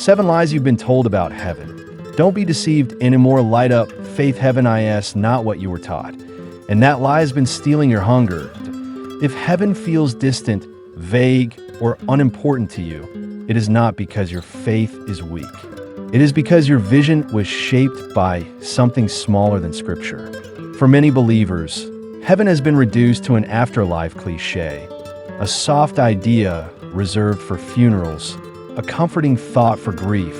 7 lies you've been told about heaven. Don't be deceived anymore. Light up, faith, heaven is not what you were taught. And that lie has been stealing your hunger. If heaven feels distant, vague, or unimportant to you, it is not because your faith is weak. It is because your vision was shaped by something smaller than Scripture. For many believers, heaven has been reduced to an afterlife cliche, a soft idea reserved for funerals, a comforting thought for grief,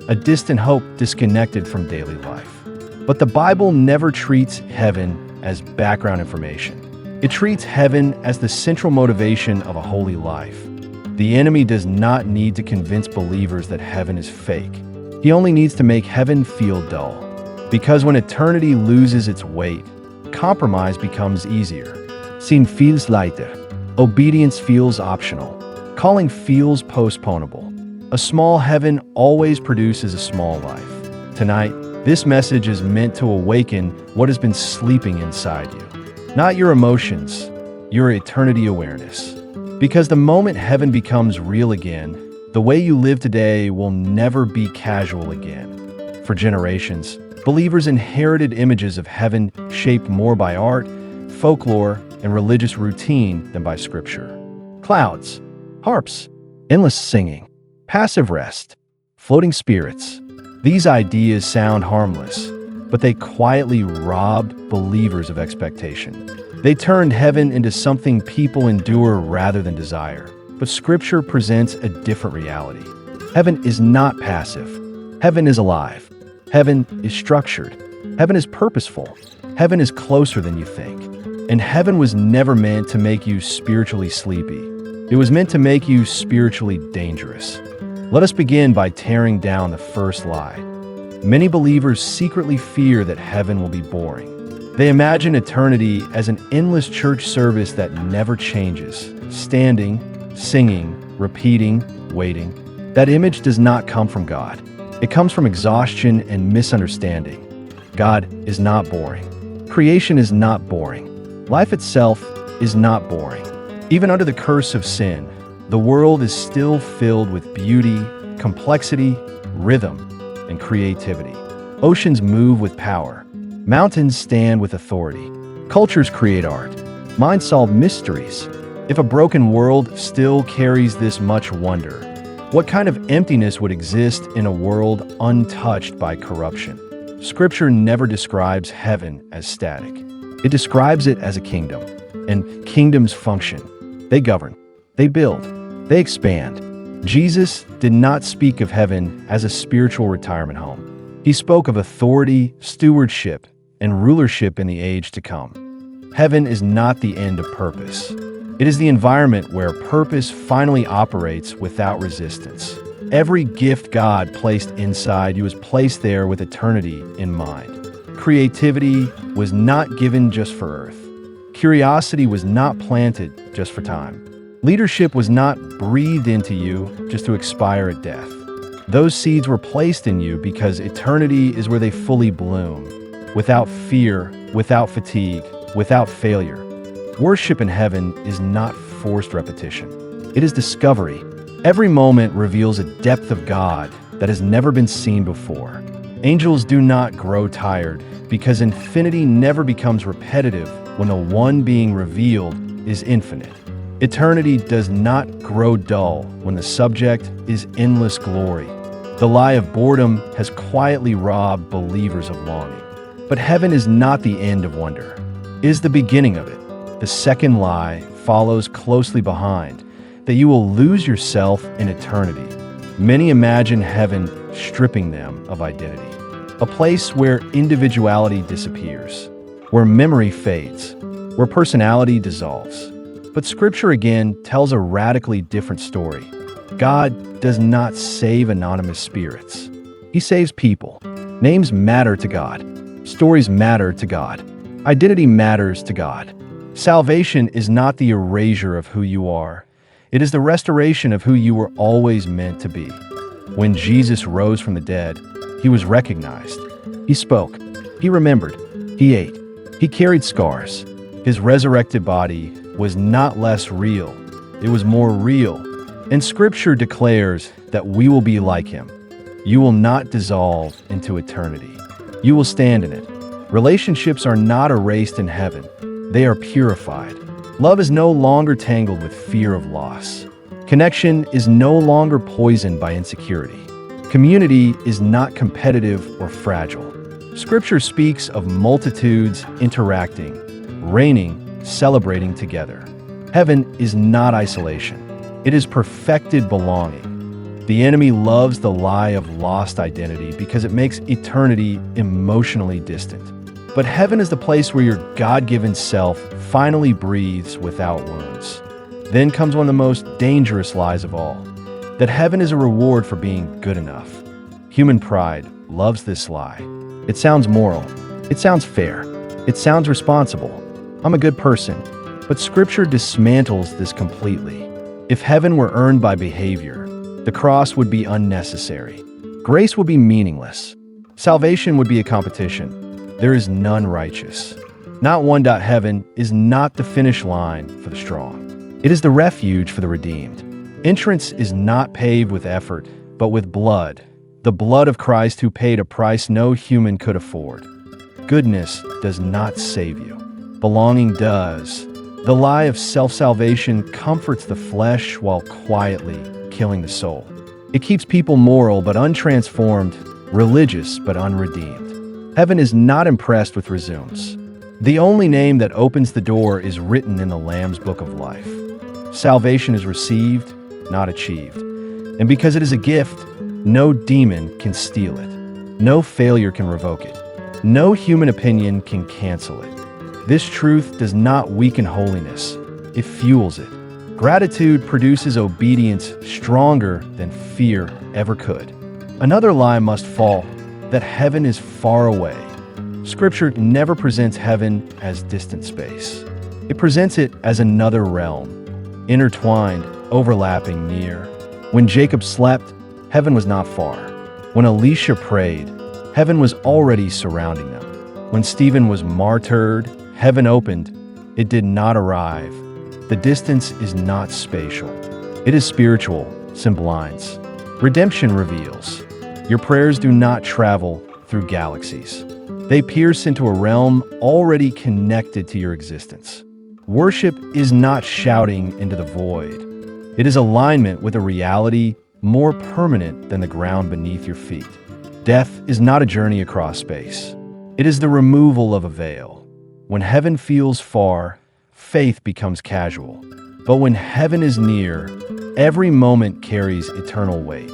a distant hope disconnected from daily life. But the Bible never treats heaven as background information. It treats heaven as the central motivation of a holy life. The enemy does not need to convince believers that heaven is fake. He only needs to make heaven feel dull. Because when eternity loses its weight, compromise becomes easier. Sin feels lighter. Obedience feels optional. Calling feels postponable. A small heaven always produces a small life. Tonight, this message is meant to awaken what has been sleeping inside you. Not your emotions, your eternity awareness. Because the moment heaven becomes real again, the way you live today will never be casual again. For generations, believers inherited images of heaven shaped more by art, folklore, and religious routine than by Scripture. Clouds, harps, endless singing, passive rest, floating spirits. These ideas sound harmless, but they quietly robbed believers of expectation. They turned heaven into something people endure rather than desire. But Scripture presents a different reality. Heaven is not passive. Heaven is alive. Heaven is structured. Heaven is purposeful. Heaven is closer than you think. And heaven was never meant to make you spiritually sleepy. It was meant to make you spiritually dangerous. Let us begin by tearing down the first lie. Many believers secretly fear that heaven will be boring. They imagine eternity as an endless church service that never changes, standing, singing, repeating, waiting. That image does not come from God. It comes from exhaustion and misunderstanding. God is not boring. Creation is not boring. Life itself is not boring. Even under the curse of sin, the world is still filled with beauty, complexity, rhythm, and creativity. Oceans move with power. Mountains stand with authority. Cultures create art. Minds solve mysteries. If a broken world still carries this much wonder, what kind of emptiness would exist in a world untouched by corruption? Scripture never describes heaven as static. It describes it as a kingdom. And kingdoms function. They govern. They build. They expand. Jesus did not speak of heaven as a spiritual retirement home. He spoke of authority, stewardship, and rulership in the age to come. Heaven is not the end of purpose. It is the environment where purpose finally operates without resistance. Every gift God placed inside you is placed there with eternity in mind. Creativity was not given just for earth. Curiosity was not planted just for time. Leadership was not breathed into you just to expire at death. Those seeds were placed in you because eternity is where they fully bloom, without fear, without fatigue, without failure. Worship in heaven is not forced repetition. It is discovery. Every moment reveals a depth of God that has never been seen before. Angels do not grow tired because infinity never becomes repetitive when the one being revealed is infinite. Eternity does not grow dull when the subject is endless glory. The lie of boredom has quietly robbed believers of longing. But heaven is not the end of wonder. It is the beginning of it. The second lie follows closely behind, that you will lose yourself in eternity. Many imagine heaven stripping them of identity, a place where individuality disappears, where memory fades, where personality dissolves. But Scripture again tells a radically different story. God does not save anonymous spirits. He saves people. Names matter to God. Stories matter to God. Identity matters to God. Salvation is not the erasure of who you are. It is the restoration of who you were always meant to be. When Jesus rose from the dead, he was recognized. He spoke. He remembered. He ate. He carried scars. His resurrected body was not less real. It was more real. And Scripture declares that we will be like him. You will not dissolve into eternity. You will stand in it. Relationships are not erased in heaven. They are purified. Love is no longer tangled with fear of loss. Connection is no longer poisoned by insecurity. Community is not competitive or fragile. Scripture speaks of multitudes interacting, reigning, celebrating together. Heaven is not isolation. It is perfected belonging. The enemy loves the lie of lost identity because it makes eternity emotionally distant. But heaven is the place where your God-given self finally breathes without wounds. Then comes one of the most dangerous lies of all, that heaven is a reward for being good enough. Human pride loves this lie. It sounds moral. It sounds fair. It sounds responsible. I'm a good person. But Scripture dismantles this completely. If heaven were earned by behavior, the cross would be unnecessary. Grace would be meaningless. Salvation would be a competition. There is none righteous. Not one. Heaven is not the finish line for the strong. It is the refuge for the redeemed. Entrance is not paved with effort, but with blood. The blood of Christ who paid a price no human could afford. Goodness does not save you. Belonging does. The lie of self-salvation comforts the flesh while quietly killing the soul. It keeps people moral but untransformed, religious but unredeemed. Heaven is not impressed with resumes. The only name that opens the door is written in the Lamb's Book of Life. Salvation is received, not achieved. And because it is a gift, no demon can steal it. No failure can revoke it. No human opinion can cancel it. This truth does not weaken holiness. It fuels it. Gratitude produces obedience stronger than fear ever could. Another lie must fall, that heaven is far away. Scripture never presents heaven as distant space. It presents it as another realm, intertwined, overlapping, near. When Jacob slept, heaven was not far. When Elisha prayed, heaven was already surrounding them. When Stephen was martyred, heaven opened. It did not arrive. The distance is not spatial. It is spiritual, symbolizes. Redemption reveals. Your prayers do not travel through galaxies. They pierce into a realm already connected to your existence. Worship is not shouting into the void. It is alignment with a reality more permanent than the ground beneath your feet. Death is not a journey across space. It is the removal of a veil. When heaven feels far, faith becomes casual. But when heaven is near, every moment carries eternal weight.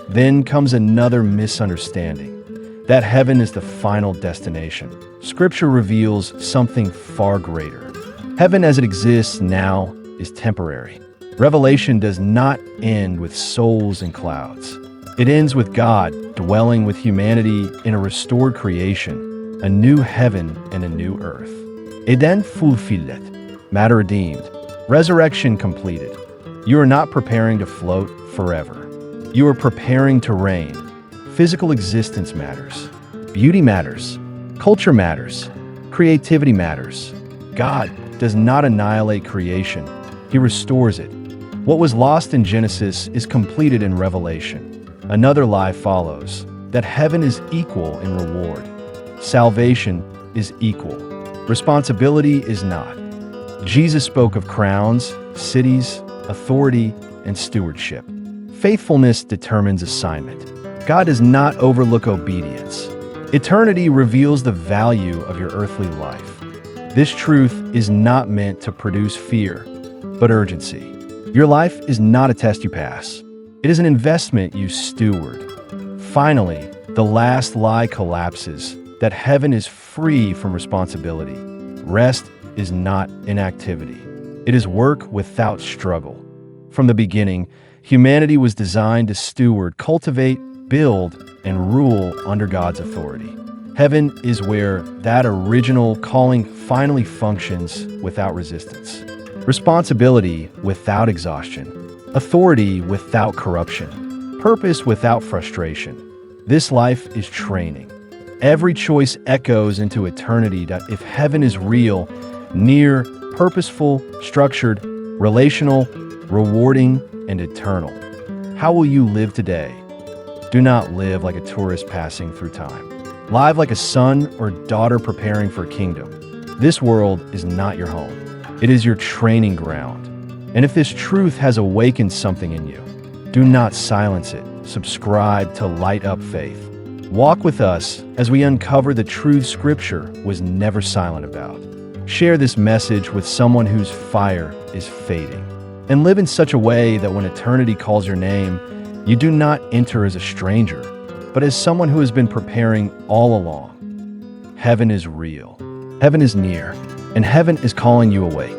Then comes another misunderstanding, that heaven is the final destination. Scripture reveals something far greater. Heaven as it exists now is temporary. Revelation does not end with souls and clouds. It ends with God dwelling with humanity in a restored creation, a new heaven and a new earth. Eden fulfilled, matter redeemed, resurrection completed. You are not preparing to float forever. You are preparing to reign. Physical existence matters. Beauty matters. Culture matters. Creativity matters. God does not annihilate creation. He restores it. What was lost in Genesis is completed in Revelation. Another lie follows, that heaven is equal in reward. Salvation is equal. Responsibility is not. Jesus spoke of crowns, cities, authority, and stewardship. Faithfulness determines assignment. God does not overlook obedience. Eternity reveals the value of your earthly life. This truth is not meant to produce fear, but urgency. Your life is not a test you pass. It is an investment you steward. Finally, the last lie collapses, that heaven is free from responsibility. Rest is not inactivity. It is work without struggle. From the beginning, humanity was designed to steward, cultivate, build, and rule under God's authority. Heaven is where that original calling finally functions without resistance. Responsibility without exhaustion. Authority without corruption. Purpose without frustration. This life is training. Every choice echoes into eternity that if heaven is real, near, purposeful, structured, relational, rewarding, and eternal. How will you live today? Do not live like a tourist passing through time. Live like a son or daughter preparing for a kingdom. This world is not your home. It is your training ground. And if this truth has awakened something in you, do not silence it. Subscribe to Light Up Faith. Walk with us as we uncover the truth Scripture was never silent about. Share this message with someone whose fire is fading. And live in such a way that when eternity calls your name, you do not enter as a stranger, but as someone who has been preparing all along. Heaven is real. Heaven is near. And heaven is calling you awake.